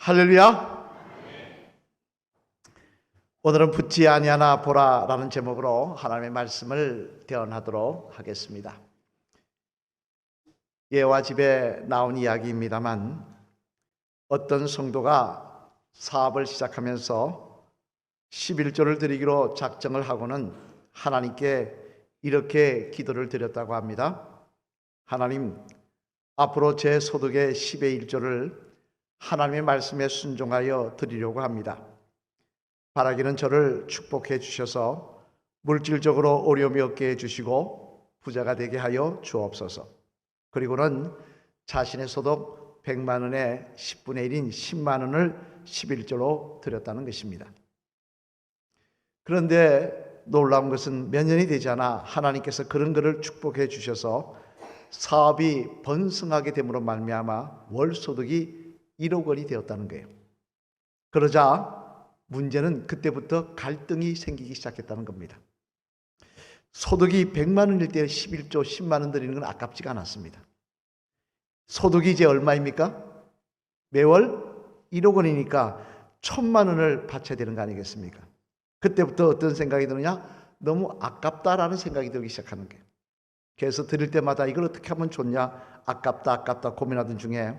할렐루야. 오늘은 붙지 아니하나 보라라는 제목으로 하나님의 말씀을 대언하도록 하겠습니다. 예와 집에 나온 이야기입니다만, 어떤 성도가 사업을 시작하면서 11조를 드리기로 작정을 하고는 하나님께 이렇게 기도를 드렸다고 합니다. 하나님, 앞으로 제 소득의 10의 1조를 하나님의 말씀에 순종하여 드리려고 합니다. 바라기는 저를 축복해 주셔서 물질적으로 어려움이 없게 해주시고 부자가 되게 하여 주옵소서. 그리고는 자신의 소득 100만 원의 10분의 1인 10만 원을 11조로 드렸다는 것입니다. 그런데 놀라운 것은 몇 년이 되지 않아 하나님께서 그런 것을 축복해 주셔서 사업이 번성하게 됨으로 말미암아 월소득이 1억 원이 되었다는 거예요. 그러자 문제는 그때부터 갈등이 생기기 시작했다는 겁니다. 소득이 100만 원일 때 11조 10만 원 드리는 건 아깝지가 않았습니다. 소득이 이제 얼마입니까? 매월 1억 원이니까 1,000만 원을 바쳐야 되는 거 아니겠습니까? 그때부터 어떤 생각이 드느냐? 너무 아깝다라는 생각이 들기 시작하는 거예요. 그래서 드릴 때마다 이걸 어떻게 하면 좋냐? 아깝다 고민하던 중에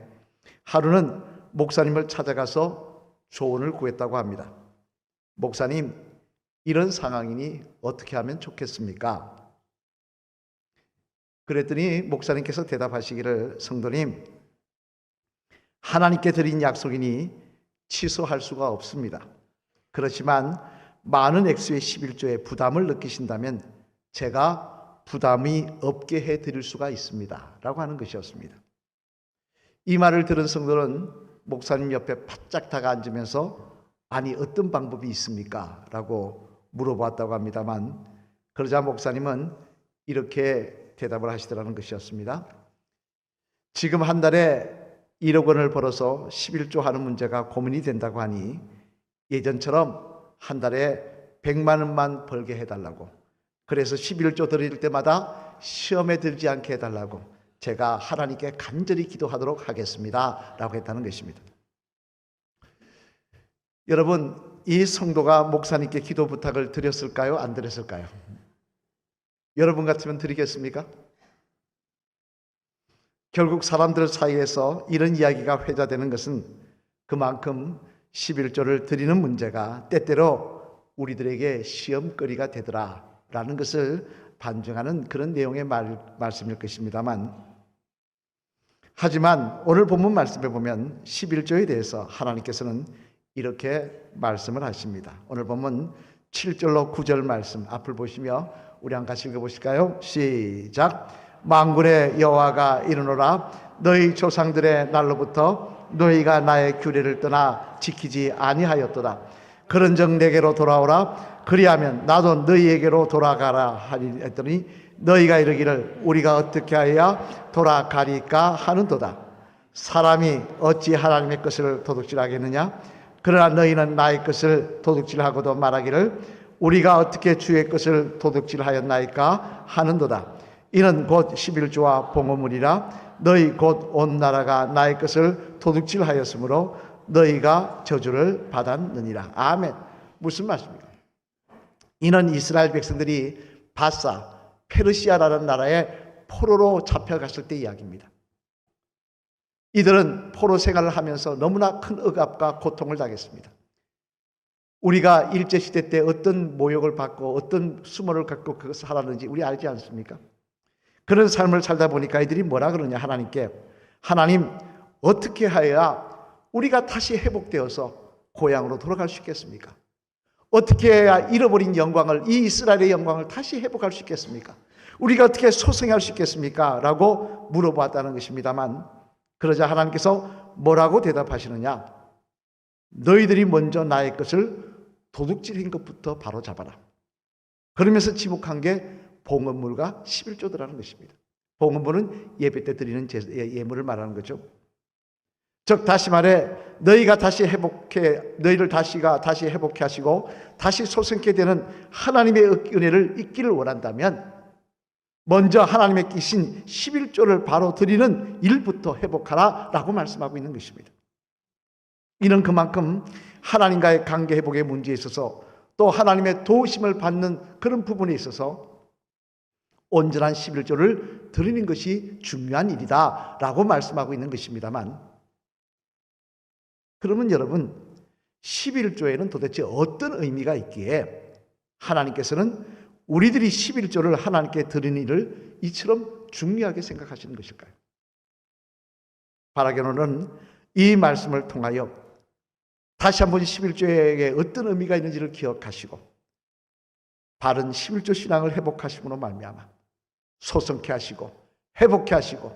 하루는 목사님을 찾아가서 조언을 구했다고 합니다. 목사님, 이런 상황이니 어떻게 하면 좋겠습니까? 그랬더니 목사님께서 대답하시기를, 성도님, 하나님께 드린 약속이니 취소할 수가 없습니다. 그렇지만 많은 액수의 11조에 부담을 느끼신다면 제가 부담이 없게 해드릴 수가 있습니다 라고 하는 것이었습니다. 이 말을 들은 성도는 목사님 옆에 바짝 다가 앉으면서 아니 어떤 방법이 있습니까? 라고 물어봤다고 합니다만, 그러자 목사님은 이렇게 대답을 하시더라는 것이었습니다. 지금 한 달에 1억 원을 벌어서 11조 하는 문제가 고민이 된다고 하니 예전처럼 한 달에 100만 원만 벌게 해달라고, 그래서 11조 드릴 때마다 시험에 들지 않게 해달라고 제가 하나님께 간절히 기도하도록 하겠습니다 라고 했다는 것입니다. 여러분, 이 성도가 목사님께 기도 부탁을 드렸을까요? 안 드렸을까요? 여러분 같으면 드리겠습니까? 결국 사람들 사이에서 이런 이야기가 회자되는 것은 그만큼 11조를 드리는 문제가 때때로 우리들에게 시험거리가 되더라라는 것을 반증하는 그런 내용의 말씀일 것입니다만, 하지만 오늘 본문 말씀에 보면 11조에 대해서 하나님께서는 이렇게 말씀을 하십니다. 오늘 본문 7절로 9절 말씀 앞을 보시며 우리 한 같이 읽어보실까요? 시작. 만군의 여호와가 이르노라, 너희 조상들의 날로부터 너희가 나의 규례를 떠나 지키지 아니하였도다. 그런즉 내게로 돌아오라. 그리하면 나도 너희에게로 돌아가라 하리 했더니 너희가 이르기를 우리가 어떻게 하여야 돌아가리까 하는도다. 사람이 어찌 하나님의 것을 도둑질하겠느냐? 그러나 너희는 나의 것을 도둑질하고도 말하기를 우리가 어떻게 주의 것을 도둑질하였나이까 하는도다. 이는 곧 11조와 봉헌물이라. 너희 곧 온 나라가 나의 것을 도둑질하였으므로 너희가 저주를 받았느니라. 아멘. 무슨 말씀입니까? 이는 이스라엘 백성들이 바사 페르시아라는 나라에 포로로 잡혀갔을 때 이야기입니다. 이들은 포로 생활을 하면서 너무나 큰 억압과 고통을 당했습니다. 우리가 일제시대 때 어떤 모욕을 받고 어떤 수모를 갖고 그것을 살았는지 우리 알지 않습니까? 그런 삶을 살다 보니까 이들이 뭐라 그러냐, 하나님께, 하나님 어떻게 하여야 우리가 다시 회복되어서 고향으로 돌아갈 수 있겠습니까? 어떻게 해야 잃어버린 영광을, 이 이스라엘의 영광을 다시 회복할 수 있겠습니까? 우리가 어떻게 소생할 수 있겠습니까? 라고 물어봤다는 것입니다만, 그러자 하나님께서 뭐라고 대답하시느냐? 너희들이 먼저 나의 것을 도둑질인 것부터 바로 잡아라. 그러면서 지목한 게 봉헌물과 11조더라는 것입니다. 봉헌물은 예배 때 드리는 예물을 말하는 거죠. 즉 다시 말해 너희가 다시 회복해, 너희를 다시 회복해 하시고 다시 소생케 되는 하나님의 은혜를 잊기를 원한다면 먼저 하나님의 끼신 11조를 바로 드리는 일부터 회복하라 라고 말씀하고 있는 것입니다. 이는 그만큼 하나님과의 관계 회복의 문제에 있어서 또 하나님의 도우심을 받는 그런 부분에 있어서 온전한 11조를 드리는 것이 중요한 일이다 라고 말씀하고 있는 것입니다만, 그러면 여러분, 11조에는 도대체 어떤 의미가 있기에 하나님께서는 우리들이 11조를 하나님께 드리는 일을 이처럼 중요하게 생각하시는 것일까요? 바라기로는 이 말씀을 통하여 다시 한번 11조에게 어떤 의미가 있는지를 기억하시고 바른 11조 신앙을 회복하심으로 말미암아 소성케 하시고 회복케 하시고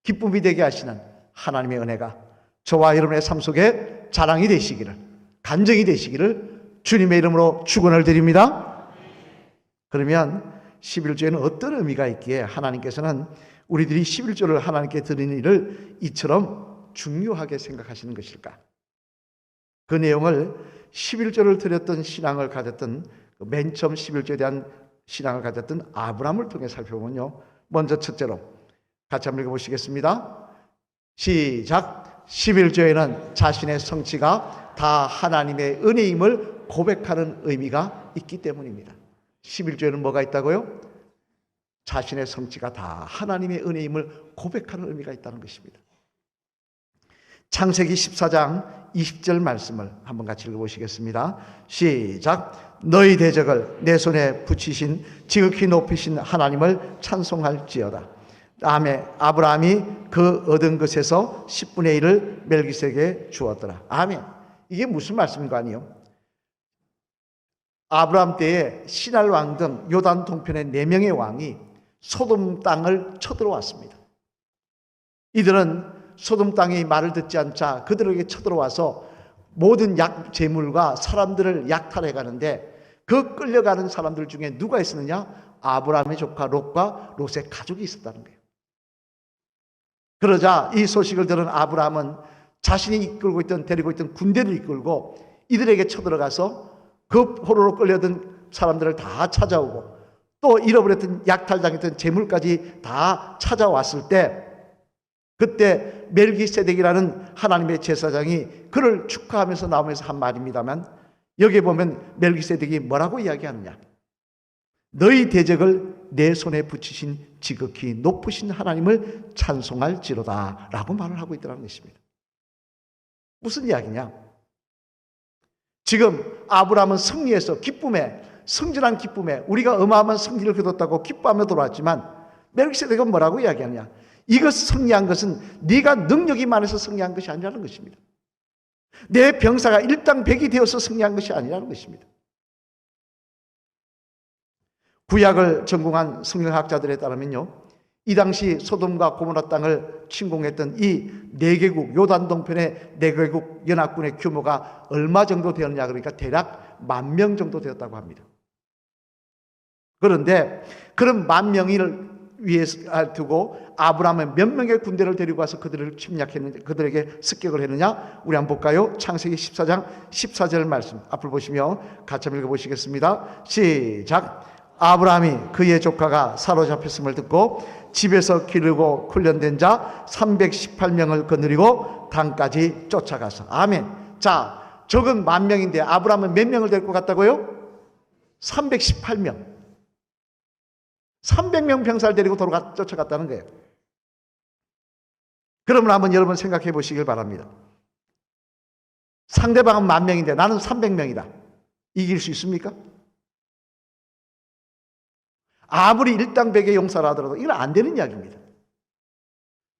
기쁨이 되게 하시는 하나님의 은혜가 저와 여러분의 삶 속에 자랑이 되시기를, 간증이 되시기를 주님의 이름으로 축원을 드립니다. 그러면 11조에는 어떤 의미가 있기에 하나님께서는 우리들이 11조를 하나님께 드리는 일을 이처럼 중요하게 생각하시는 것일까? 그 내용을 11조를 드렸던 신앙을 가졌던, 맨 처음 11조에 대한 신앙을 가졌던 아브라함을 통해 살펴보면요, 먼저 첫째로 같이 한번 읽어보시겠습니다. 시작. 11조에는 자신의 성취가 다 하나님의 은혜임을 고백하는 의미가 있기 때문입니다. 11조에는 뭐가 있다고요? 자신의 성취가 다 하나님의 은혜임을 고백하는 의미가 있다는 것입니다. 창세기 14장 20절 말씀을 한번 같이 읽어보시겠습니다. 시작. 너희 대적을 내 손에 붙이신 지극히 높이신 하나님을 찬송할지어다. 다음에 아브라함이 그 얻은 것에서 10분의 1을 멜기세에게 주었더라. 아멘. 이게 무슨 말씀인가 아니요? 아브라함 때에 시날 왕 등 요단 동편의 4명의 왕이 소돔 땅을 쳐들어왔습니다. 이들은 소돔 땅이 말을 듣지 않자 그들에게 쳐들어와서 모든 재물과 사람들을 약탈해 가는데, 그 끌려가는 사람들 중에 누가 있었느냐? 아브라함의 조카 롯과 롯의 가족이 있었다는 거예요. 그러자 이 소식을 들은 아브라함은 자신이 데리고 있던 군대를 이끌고 이들에게 쳐들어가서 그 포로로 끌려든 사람들을 다 찾아오고 또 잃어버렸던 약탈당했던 재물까지 다 찾아왔을 때, 그때 멜기세덱이라는 하나님의 제사장이 그를 축하하면서 나오면서 한 말입니다만, 여기에 보면 멜기세덱이 뭐라고 이야기하느냐? 너희 대적을 내 손에 붙이신 지극히 높으신 하나님을 찬송할지로다 라고 말을 하고 있더라는 것입니다. 무슨 이야기냐? 지금 아브라함은 승리해서 기쁨에, 승진한 기쁨에, 우리가 어마어마한 승리를 거뒀다고 기뻐하며 돌아왔지만, 멜기세덱은 뭐라고 이야기하냐? 이것 승리한 것은 네가 능력이 많아서 승리한 것이 아니라는 것입니다. 내 병사가 일당백이 되어서 승리한 것이 아니라는 것입니다. 구약을 전공한 성경학자들에 따르면요, 이 당시 소돔과 고모라 땅을 침공했던 이 4개국, 요단 동편의 4개국 연합군의 규모가 얼마 정도 되었느냐, 그러니까 대략 10,000명 정도 되었다고 합니다. 그런데 그런 10,000명을 위에 두고 아브라함은 몇 명의 군대를 데리고 와서 그들을 침략했는지, 그들에게 습격을 했느냐? 우리 한번 볼까요? 창세기 14장 14절 말씀 앞을 보시며 같이 한번 읽어보시겠습니다. 시작. 아브라함이 그의 조카가 사로잡혔음을 듣고 집에서 기르고 훈련된 자 318명을 거느리고 단까지 쫓아가서. 아멘. 자, 적은 10,000명인데 아브라함은 몇 명을 데리고 갔다고요? 318명. 300명 병사를 데리고 쫓아갔다는 거예요. 그러면 한번 여러분 생각해 보시길 바랍니다. 상대방은 10,000명인데 나는 300명이다. 이길 수 있습니까? 아무리 일당백의 용사라 하더라도 이건 안 되는 이야기입니다.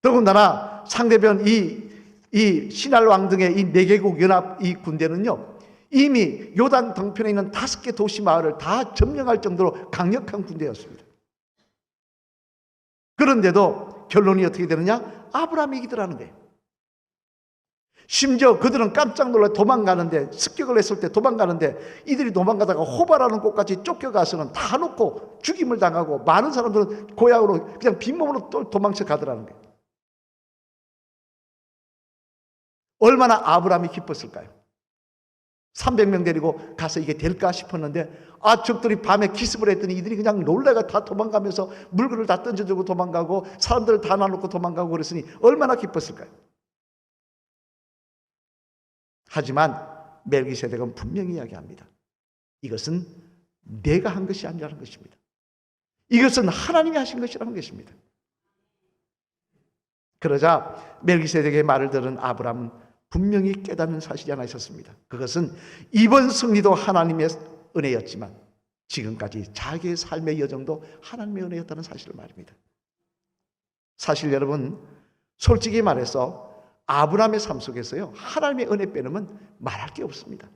더군다나 상대편 이 신할 왕 등의 이 4개국 연합 이 군대는요, 이미 요단 동편에 있는 5개 도시 마을을 다 점령할 정도로 강력한 군대였습니다. 그런데도 결론이 어떻게 되느냐? 아브라함이 이기더라는 거예요. 심지어 그들은 깜짝 놀라 도망가는데, 습격을 했을 때 도망가는데 이들이 도망가다가 호바라는 곳까지 쫓겨가서는 다 놓고 죽임을 당하고 많은 사람들은 고향으로 그냥 빈몸으로 또 도망쳐 가더라는 거예요. 얼마나 아브라함이 기뻤을까요? 300명 데리고 가서 이게 될까 싶었는데, 적들이 밤에 기습을 했더니 이들이 그냥 놀래가 다 도망가면서 물건을 다 던져주고 도망가고 사람들을 다 나누고 도망가고 그랬으니 얼마나 기뻤을까요? 하지만 멜기세덱은 분명히 이야기합니다. 이것은 내가 한 것이 아니라는 것입니다. 이것은 하나님이 하신 것이라는 것입니다. 그러자 멜기세덱의 말을 들은 아브라함은 분명히 깨닫는 사실이 하나 있었습니다. 그것은 이번 승리도 하나님의 은혜였지만 지금까지 자기의 삶의 여정도 하나님의 은혜였다는 사실을 말입니다. 사실 여러분, 솔직히 말해서 아브라함의 삶 속에서요, 하나님의 은혜 빼놓으면 말할 게 없습니다.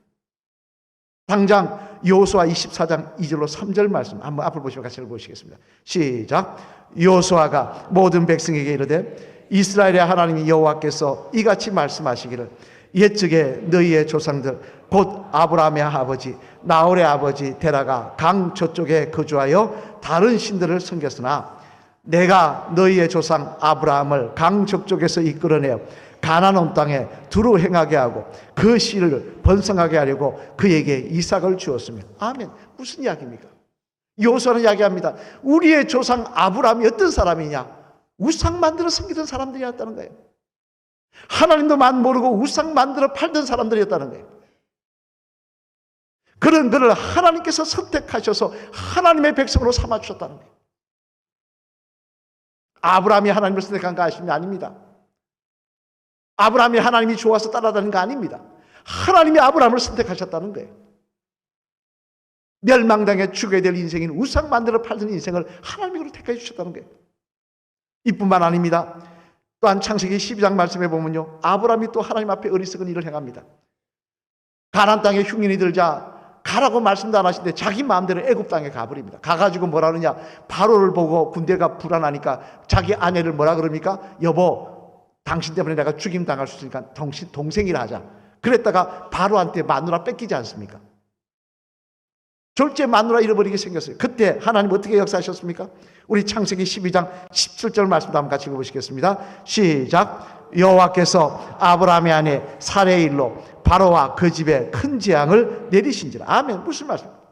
당장 여호수아 24장 2절로 3절 말씀 한번 앞을 보시면 같이 읽어보시겠습니다. 시작. 여호수아가 모든 백성에게 이르되 이스라엘의 하나님 여호와께서 이같이 말씀하시기를 옛적에 너희의 조상들 곧 아브라함의 아버지 나홀의 아버지 데라가 강 저쪽에 거주하여 다른 신들을 섬겼으나 내가 너희의 조상 아브라함을 강 저쪽에서 이끌어내어 가나안 온 땅에 두루 행하게 하고 그 씨를 번성하게 하려고 그에게 이삭을 주었으며. 아멘. 무슨 이야기입니까? 여호수아는 이야기합니다. 우리의 조상 아브라함이 어떤 사람이냐? 우상 만들어 섬기던 사람들이었다는 거예요. 하나님도 모르고 우상 만들어 팔던 사람들이었다는 거예요. 그런 그를 하나님께서 선택하셔서 하나님의 백성으로 삼아주셨다는 거예요. 아브라함이 하나님을 선택한 거 아십니까? 아닙니다. 아브라함이 하나님이 좋아서 따라다니는 거 아닙니다. 하나님이 아브라함을 선택하셨다는 거예요. 멸망당해 죽어야 될 인생인 우상 만들어 팔던 인생을 하나님이 택해 주셨다는 거예요. 이뿐만 아닙니다. 또한 창세기 12장 말씀에 보면요, 아브라함이 또 하나님 앞에 어리석은 일을 행합니다. 가나안 땅에 흉년이 들자 가라고 말씀도 안 하시는데 자기 마음대로 애굽 땅에 가버립니다. 가가지고 뭐라 그러냐, 바로를 보고 군대가 불안하니까 자기 아내를 뭐라 그럽니까? 여보, 당신 때문에 내가 죽임 당할 수 있으니까 동생이라 하자. 그랬다가 바로한테 마누라 뺏기지 않습니까? 졸제 마누라 잃어버리게 생겼어요. 그때 하나님 어떻게 역사하셨습니까? 우리 창세기 12장 17절 말씀도 한번 같이 읽어보시겠습니다. 시작. 여호와께서 아브라함의 아내 사레의 일로 바로와 그 집에 큰 재앙을 내리신지라. 아멘. 무슨 말씀입니까?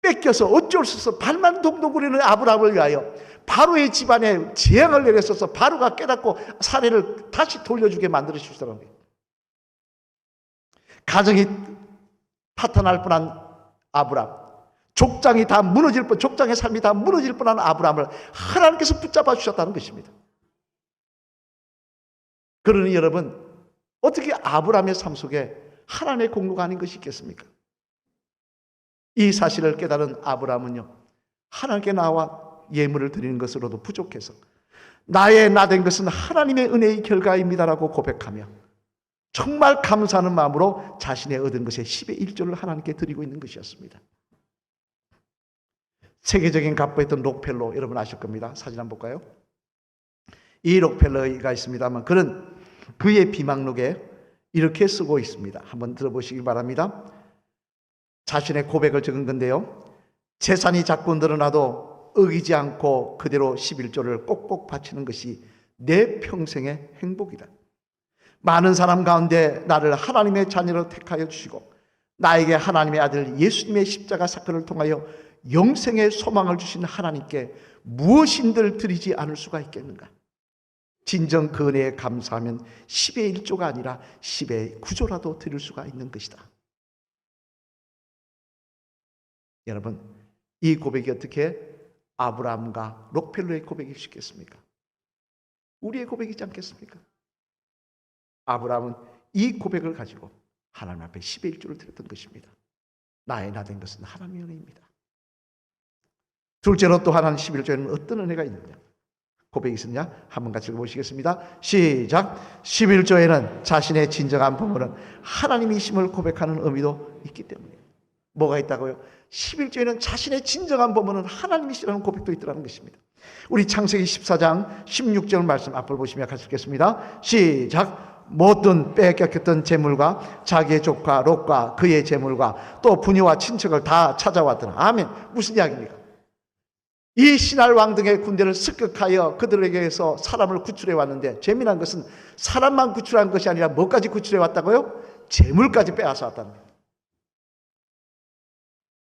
뺏겨서 어쩔 수 없어 발만 동동거리는 아브라함을 위하여 바로의 집안에 재앙을 내렸어서 바로가 깨닫고 사례를 다시 돌려주게 만들어 주시더라는 거예요. 가정이 파탄할 뻔한 아브라함, 족장이 다 무너질 뻔, 족장의 삶이 다 무너질 뻔한 아브라함을 하나님께서 붙잡아 주셨다는 것입니다. 그러니 여러분, 어떻게 아브라함의 삶 속에 하나님의 공로가 아닌 것이 있겠습니까? 이 사실을 깨달은 아브라함은요, 하나님께 나와 예물을 드리는 것으로도 부족해서 나의 나된 것은 하나님의 은혜의 결과입니다라고 고백하며 정말 감사하는 마음으로 자신의 얻은 것의 10의 1조를 하나님께 드리고 있는 것이었습니다. 세계적인 갑부였던 록펠러, 여러분 아실 겁니다. 사진 한번 볼까요? 이 록펠러가 있습니다만 그의 비망록에 이렇게 쓰고 있습니다. 한번 들어보시기 바랍니다. 자신의 고백을 적은 건데요, 재산이 자꾸 늘어나도 어기지 않고 그대로 11조를 꼭꼭 바치는 것이 내 평생의 행복이다. 많은 사람 가운데 나를 하나님의 자녀로 택하여 주시고 나에게 하나님의 아들 예수님의 십자가 사건을 통하여 영생의 소망을 주신 하나님께 무엇인들 드리지 않을 수가 있겠는가? 진정 그 은혜에 감사하면 10의 1조가 아니라 10의 9조라도 드릴 수가 있는 것이다. 여러분, 이 고백이 어떻게 아브라함과 록펠러의 고백이 있겠습니까? 우리의 고백이지 않겠습니까? 아브라함은 이 고백을 가지고 하나님 앞에 10의 1조를 드렸던 것입니다. 나의 나된 것은 하나님의 은혜입니다. 둘째로 또 하나님 11조에는 어떤 은혜가 있느냐? 고백이 있었냐? 한번 같이 읽어보시겠습니다. 시작. 11조에는 자신의 진정한 부모는 하나님이심을 고백하는 의미도 있기 때문에. 뭐가 있다고요? 11조에는 자신의 진정한 부모는 하나님이시라는 고백도 있더라는 것입니다. 우리 창세기 14장 16절 말씀 앞을 보시면 같이 읽겠습니다. 시작. 모든 빼앗겼던 재물과 자기의 조카 롯과 그의 재물과 또 부녀와 친척을 다 찾아왔더라. 아멘. 무슨 이야기입니까? 이 신할 왕 등의 군대를 습격하여 그들에게서 사람을 구출해 왔는데, 재미난 것은 사람만 구출한 것이 아니라 뭐까지 구출해 왔다고요? 재물까지 빼앗아 왔다는 거예요.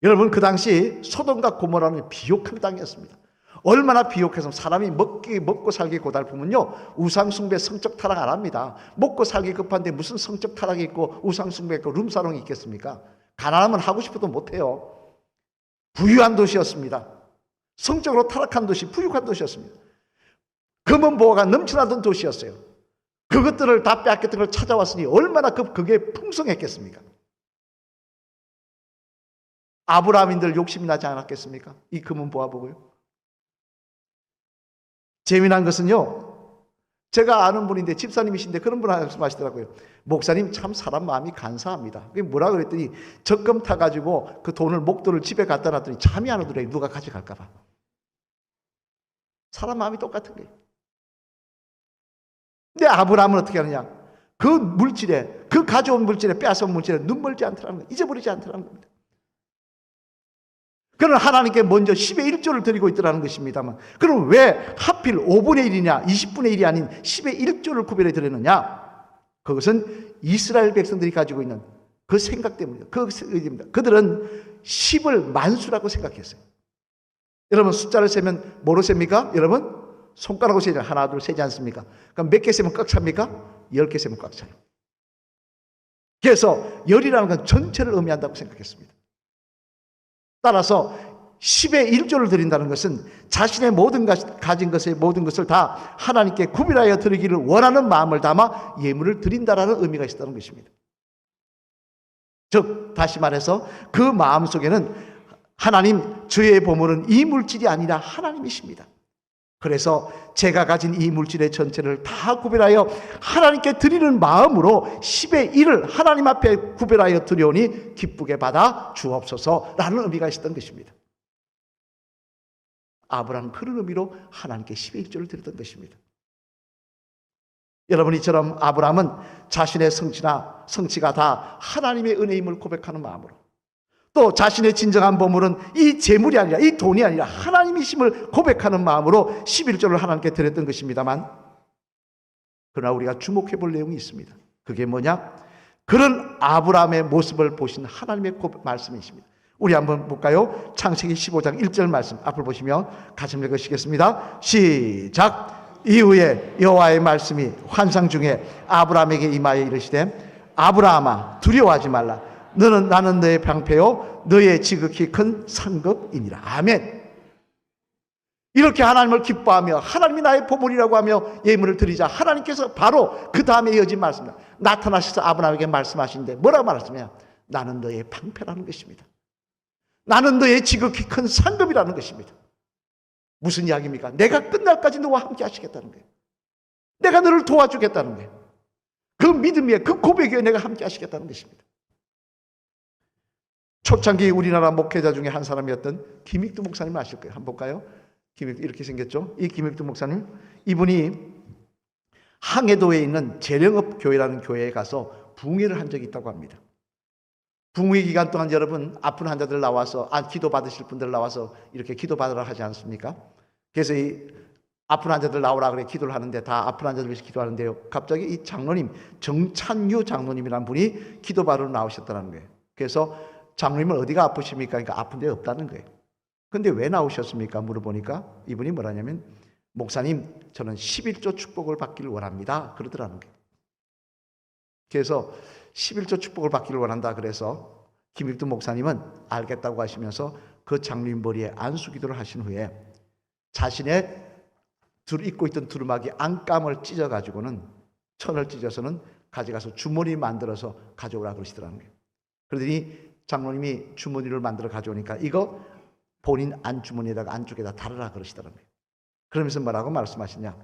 여러분, 그 당시 소돔과 고모라는 비옥한 땅이었습니다. 얼마나 비옥해서 사람이 먹고 살기 고달프면요, 우상숭배, 성적 타락 안 합니다. 먹고 살기 급한데 무슨 성적 타락이 있고 우상숭배 있고 룸사롱이 있겠습니까? 가난하면 하고 싶어도 못해요. 부유한 도시였습니다. 성적으로 타락한 도시, 부유한 도시였습니다. 금은 보화가 넘쳐나던 도시였어요. 그것들을 다 빼앗겼던 걸 찾아왔으니 얼마나 그게 풍성했겠습니까? 아브라함인들 욕심이 나지 않았겠습니까? 이 금은 보화 보고요. 재미난 것은요, 제가 아는 분인데 집사님이신데 그런 분 말씀하시더라고요. 목사님 참 사람 마음이 간사합니다. 그게 뭐라 그랬더니 적금 타가지고 그 돈을 목돈을 집에 갖다 놨더니 잠이 안 오더래요. 누가 가져갈까 봐. 사람 마음이 똑같은 거예요. 근데 아브라함은 어떻게 하느냐? 그 물질에, 그 가져온 물질에, 빼앗은 물질에 눈멀지 않더라는 거예요. 잊어버리지 않더라는 겁니다. 그는 하나님께 먼저 10의 1조를 드리고 있더라는 것입니다만, 그럼 왜 하필 5분의 1이냐 20분의 1이 아닌 10의 1조를 구별해 드렸느냐? 그것은 이스라엘 백성들이 가지고 있는 그 생각 때문이에요. 그 의지입니다. 그들은 10을 만수라고 생각했어요. 여러분 숫자를 세면 뭐로 셉니까? 여러분 손가락으로 세잖아요. 하나 둘 세지 않습니까? 그럼 몇 개 세면 꽉 찹니까? 10개 세면 꽉 차요. 그래서 열이라는 건 전체를 의미한다고 생각했습니다. 따라서 10의 1조를 드린다는 것은 자신의 모든 가진 것의 모든 것을 다 하나님께 구별하여 드리기를 원하는 마음을 담아 예물을 드린다라는 의미가 있었다는 것입니다. 즉 다시 말해서 그 마음속에는 하나님, 저의 보물은 이 물질이 아니라 하나님이십니다. 그래서 제가 가진 이 물질의 전체를 다 구별하여 하나님께 드리는 마음으로 10의 1을 하나님 앞에 구별하여 드려오니 기쁘게 받아 주옵소서라는 의미가 있었던 것입니다. 아브라함은 그런 의미로 하나님께 10의 1조를 드렸던 것입니다. 여러분 이처럼 아브라함은 자신의 성취가 다 하나님의 은혜임을 고백하는 마음으로, 또 자신의 진정한 보물은 이 재물이 아니라, 이 돈이 아니라 하나님이심을 고백하는 마음으로 11조를 하나님께 드렸던 것입니다만, 그러나 우리가 주목해 볼 내용이 있습니다. 그게 뭐냐? 그런 아브라함의 모습을 보신 하나님의 말씀이십니다. 우리 한번 볼까요? 창세기 15장 1절 말씀 앞을 보시며 같이 읽으시겠습니다. 시작. 이후에 여호와의 말씀이 환상 중에 아브라함에게 임하여 이르시되 아브라함아 두려워하지 말라. 나는 너의 방패요 너의 지극히 큰 상급이니라. 아멘. 이렇게 하나님을 기뻐하며 하나님이 나의 보물이라고 하며 예물을 드리자 하나님께서 바로 그 다음에 이어진 말씀입니다. 나타나셔서 아브라함에게 말씀하시는데 뭐라고 말씀하냐? 나는 너의 방패라는 것입니다. 나는 너의 지극히 큰 상급이라는 것입니다. 무슨 이야기입니까? 내가 끝날까지 너와 함께 하시겠다는 거예요. 내가 너를 도와주겠다는 거예요. 그 믿음에, 그 고백에 내가 함께 하시겠다는 것입니다. 초창기 우리나라 목회자 중에 한 사람이었던 김익두 목사님 아실 거예요. 한번 볼까요? 김익두 이렇게 생겼죠. 이 김익두 목사님, 이분이 항해도에 있는 재령업 교회라는 교회에 가서 붕회를 한 적이 있다고 합니다. 붕회 기간 동안 여러분 아픈 환자들 나와서 기도 받으실 분들 나와서 이렇게 기도 받으라 하지 않습니까? 그래서 이 아픈 환자들 나오라 그래 기도를 하는데 다 아픈 환자들 위해서 기도하는데요. 갑자기 이 장로님 정찬유 장로님이라는 분이 기도 받으러 나오셨다는 거예요. 그래서 장로님은 어디가 아프십니까? 그러니까 아픈 데 없다는 거예요. 근데 왜 나오셨습니까? 물어보니까 이분이 뭐라냐면 목사님 저는 11조 축복을 받기를 원합니다. 그러더라는 거예요. 그래서 11조 축복을 받기를 원한다 그래서 김익두 목사님은 알겠다고 하시면서 그 장로님 머리에 안수기도를 하신 후에 자신의 입고 있던 두루마기 안감을 찢어가지고는 천을 찢어서는 가져가서 주머니 만들어서 가져오라 그러시더라는 거예요. 그러더니 장로님이 주머니를 만들어 가져오니까 이거 본인 안주머니에다가 안쪽에다 달으라 그러시더라는 거예요. 그러면서 뭐라고 말씀하시냐?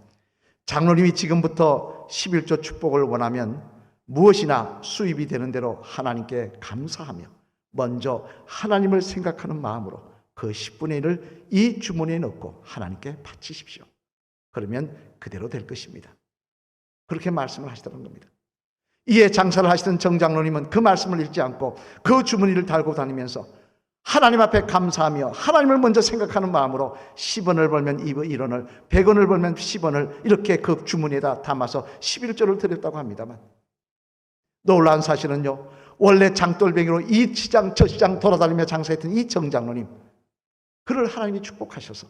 장로님이 지금부터 11조 축복을 원하면 무엇이나 수입이 되는 대로 하나님께 감사하며 먼저 하나님을 생각하는 마음으로 그 10분의 1을 이 주머니에 넣고 하나님께 바치십시오. 그러면 그대로 될 것입니다. 그렇게 말씀을 하시더라는 겁니다. 이에 장사를 하시던 정장로님은 그 말씀을 읽지 않고 그 주머니를 달고 다니면서 하나님 앞에 감사하며 하나님을 먼저 생각하는 마음으로 10원을 벌면 1원을 100원을 벌면 10원을 이렇게 그 주머니에다 담아서 11조를 드렸다고 합니다만 놀라운 사실은요, 원래 장돌뱅이로 이 시장 저 시장 돌아다니며 장사했던 이 정장로님, 그를 하나님이 축복하셔서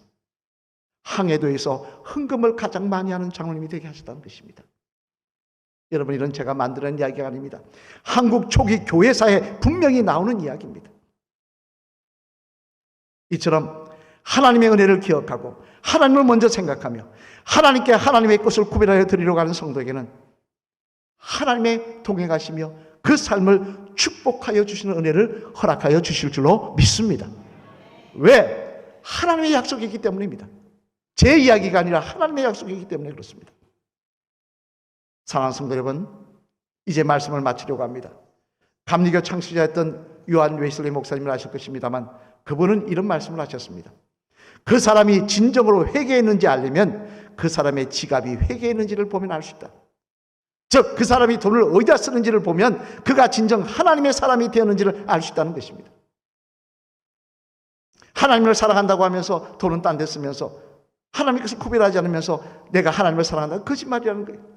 항해도에서 헌금을 가장 많이 하는 장로님이 되게 하셨다는 것입니다. 여러분, 이런 제가 만드는 이야기가 아닙니다. 한국 초기 교회사에 분명히 나오는 이야기입니다. 이처럼 하나님의 은혜를 기억하고 하나님을 먼저 생각하며 하나님께 하나님의 것을 구별하여 드리려고 하는 성도에게는 하나님의 동행하시며 그 삶을 축복하여 주시는 은혜를 허락하여 주실 줄로 믿습니다. 왜? 하나님의 약속이기 때문입니다. 제 이야기가 아니라 하나님의 약속이기 때문에 그렇습니다. 사랑하는 성도 여러분, 이제 말씀을 마치려고 합니다. 감리교 창시자였던 요한 웨슬리 목사님을 아실 것입니다만 그분은 이런 말씀을 하셨습니다. 그 사람이 진정으로 회개했는지 알려면 그 사람의 지갑이 회개했는지를 보면 알 수 있다. 즉, 그 사람이 돈을 어디다 쓰는지를 보면 그가 진정 하나님의 사람이 되었는지를 알 수 있다는 것입니다. 하나님을 사랑한다고 하면서 돈은 딴 데 쓰면서 하나님의 것을 구별하지 않으면서 내가 하나님을 사랑한다, 거짓말이라는 거예요.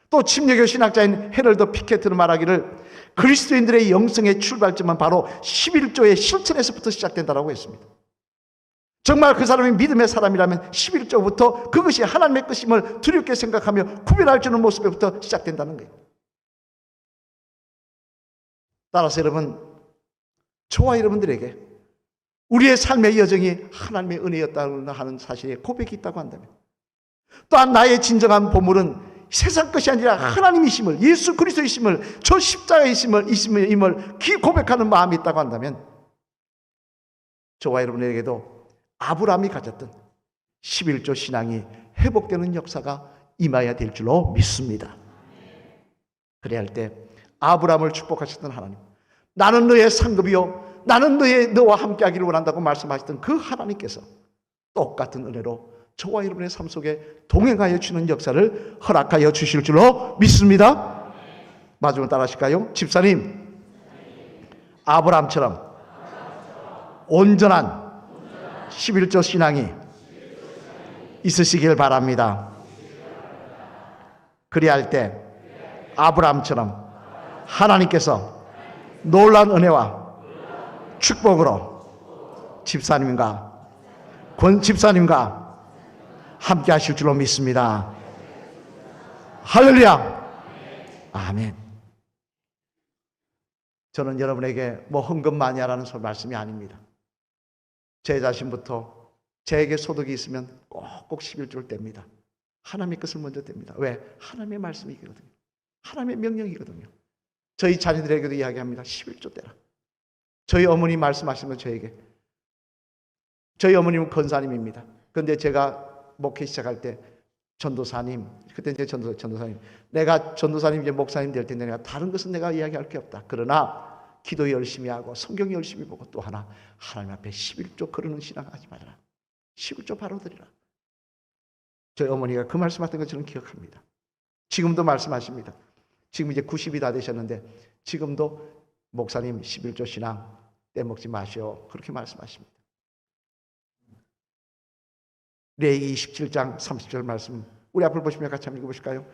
또 침례교 신학자인 헤럴드 피케트는 말하기를 그리스도인들의 영성의 출발점은 바로 11조의 실천에서부터 시작된다고 했습니다. 정말 그 사람이 믿음의 사람이라면 11조부터 그것이 하나님의 것임을 두렵게 생각하며 구별할 줄 아는 모습부터 시작된다는 거예요. 따라서 여러분, 저와 여러분들에게 우리의 삶의 여정이 하나님의 은혜였다고 하는 사실에 고백이 있다고 한다면, 또한 나의 진정한 보물은 세상 것이 아니라 하나님이심을, 예수 그리스도이심을, 저 십자가이심을 고백하는 마음이 있다고 한다면, 저와 여러분에게도 아브라함이 가졌던 11조 신앙이 회복되는 역사가 임해야 될 줄로 믿습니다. 그래야 할 때 아브라함을 축복하셨던 하나님, 나는 너의 상급이요 나는 너와 함께 하기를 원한다고 말씀하셨던 그 하나님께서 똑같은 은혜로 저와 여러분의 삶 속에 동행하여 주는 역사를 허락하여 주실 줄로 믿습니다. 마지막으로 따라 하실까요? 집사님, 아브라함처럼 온전한 11조 신앙이 있으시길 바랍니다. 그래야 할 때 아브라함처럼 하나님께서 놀라운 은혜와 축복으로 집사님과 함께 하실 줄로 믿습니다. 할렐루야. 아멘. 저는 여러분에게 뭐 헌금 많이 하라는 말씀이 아닙니다. 제 자신부터 제게 소득이 있으면 꼭꼭 11조를 뗍니다. 하나님의 것을 먼저 뗍니다. 왜? 하나님의 말씀이거든요. 하나님의 명령이거든요. 저희 자녀들에게도 이야기합니다. 11조 떼라. 저희 어머니 말씀하시는 저에게, 저희 어머님은 권사님입니다. 그런데 제가 목회 시작할 때 전도사님, 그때 이제 전도사님, 내가 전도사님 이제 목사님 될 텐데 내가 다른 것은 내가 이야기할 게 없다. 그러나 기도 열심히 하고 성경 열심히 보고 또 하나, 하나님 앞에 11조 거르는 신앙 하지 말아라. 11조 바로 드리라. 저희 어머니가 그 말씀하셨던 걸 저는 기억합니다. 지금도 말씀하십니다. 지금 이제 90이 다 되셨는데 지금도 목사님 11조 신앙 떼먹지 마시오, 그렇게 말씀하십니다. 레위기 27장 30절 말씀 우리 앞을 보시면 같이 한번 읽어보실까요?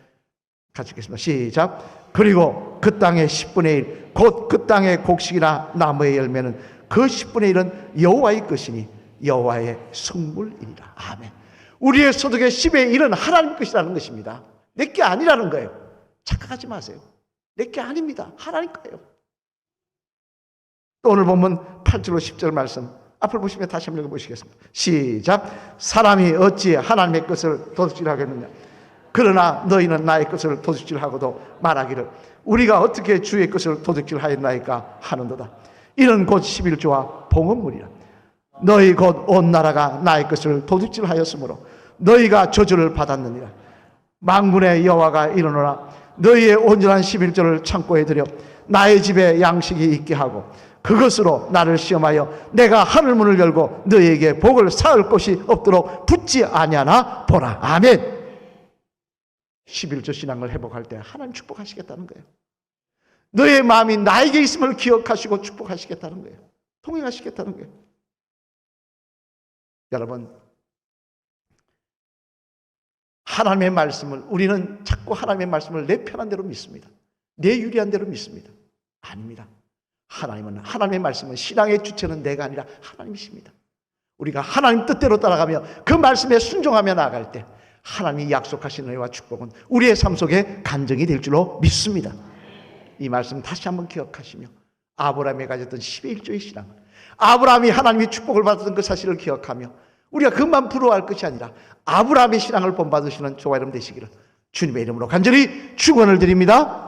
같이 읽겠습니다. 시작. 그리고 그 땅의 10분의 1 곧 그 땅의 곡식이나 나무의 열매는 그 10분의 1은 여호와의 것이니 여호와의 성물이니라. 아멘. 우리의 소득의 10의 1은 하나님 것이라는 것입니다. 내게 아니라는 거예요. 착각하지 마세요. 내게 아닙니다. 하나님 거예요. 또 오늘 본문 8절로 10절 말씀 앞을 보시면 다시 한번 읽어보시겠습니다. 시작. 사람이 어찌 하나님의 것을 도둑질하겠느냐. 그러나 너희는 나의 것을 도둑질하고도 말하기를 우리가 어떻게 주의 것을 도둑질하였나이까 하는도다. 이는 곧 11조와 봉헌물이라. 너희 곧 온 나라가 나의 것을 도둑질하였으므로 너희가 저주를 받았느니라. 만군의 여호와가 이르노라. 너희의 온전한 11조를 창고에 들여 나의 집에 양식이 있게 하고 그것으로 나를 시험하여 내가 하늘문을 열고 너희에게 복을 쌓을 곳이 없도록 붙지 아니하나 보라. 아멘. 11조 신앙을 회복할 때 하나님 축복하시겠다는 거예요. 너의 마음이 나에게 있음을 기억하시고 축복하시겠다는 거예요. 통행하시겠다는 거예요. 여러분, 하나님의 말씀을 우리는 자꾸 하나님의 말씀을 내 편한 대로 믿습니다. 내 유리한 대로 믿습니다. 아닙니다. 하나님의 말씀은 신앙의 주체는 내가 아니라 하나님이십니다. 우리가 하나님 뜻대로 따라가며 그 말씀에 순종하며 나아갈 때 하나님이 약속하신 은혜와 축복은 우리의 삶 속에 간증이 될 줄로 믿습니다. 이 말씀 다시 한번 기억하시며 아브라함이 가졌던 10의 1조의 신앙, 아브라함이 하나님의 축복을 받았던 그 사실을 기억하며 우리가 그것만 부러워할 것이 아니라 아브라함의 신앙을 본받으시는 저와 여러분 되시기를 주님의 이름으로 간절히 축원을 드립니다.